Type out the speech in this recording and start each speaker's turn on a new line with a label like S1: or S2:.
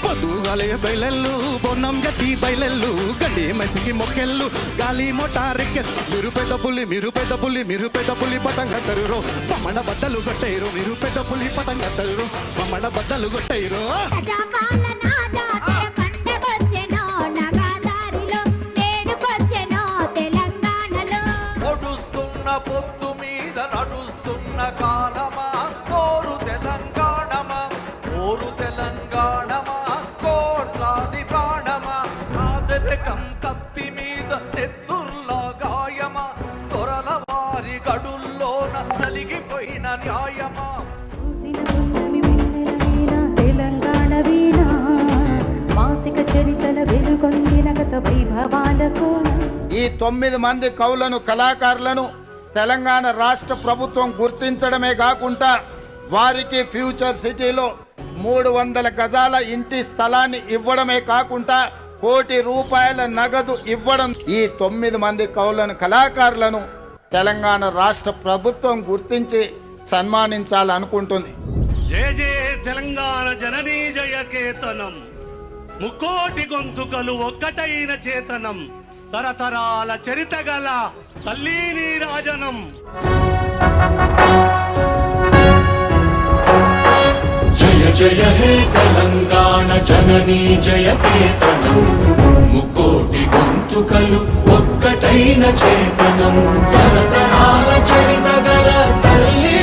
S1: పొద్దుగాలే బయలెల్లు బొన్నం గట్టి బయలెల్లు గండి మసికి మొక్కెళ్ళు గాలి మోటారెక్కెళ్ళు మీరు పెద్ద పులి పతంగత్తరు పమ్మడ బద్దలు కొట్టేరు మీరు పెద్ద పులి పతంగత్తరు పమ్మడ బద్దలు కొట్టేరు
S2: పొద్దు మీద నడుస్తున్న కాలమా కోరు తెలంగాణమా కోట్లాది ప్రాణమా రాజరికం కత్తి మీద నెత్తుర్లా గాయమా తొరల వారి గడుల్లోన నలిగిపోయిన న్యాయమా
S3: తెలంగాణ వీణ మాసిక చరితల వెలుగొందిన గత వైభవాలకు
S4: ఈ 9 మంది కవులను కళాకారులను తెలంగాణ రాష్ట్ర ప్రభుత్వం గుర్తించడమే కాకుండా వారికి ఫ్యూచర్ సిటీలో 300 గజాల ఇంటి స్థలాన్ని ఇవ్వడమే కాకుండా ₹1 కోటి నగదు ఇవ్వడం ఈ 9 మంది కవులను కళాకారులను తెలంగాణ రాష్ట్ర ప్రభుత్వం గుర్తించి సన్మానించాలనుకుంటుంది.
S5: జయ జయ తెలంగాణ జననీ జయ కేతనం ముక్కోటి గొంతుకలు ఒక్కటైన చేతనం తరతరాల చరిత గల తల్లి నీరాజనం.
S6: జయ జయ హే తెలంగాణ జననీ జయ కేతనం ముక్కోటి గొంతుకలు ఒక్కటైన చేతనం తరతరాల చరిత గల తల్లి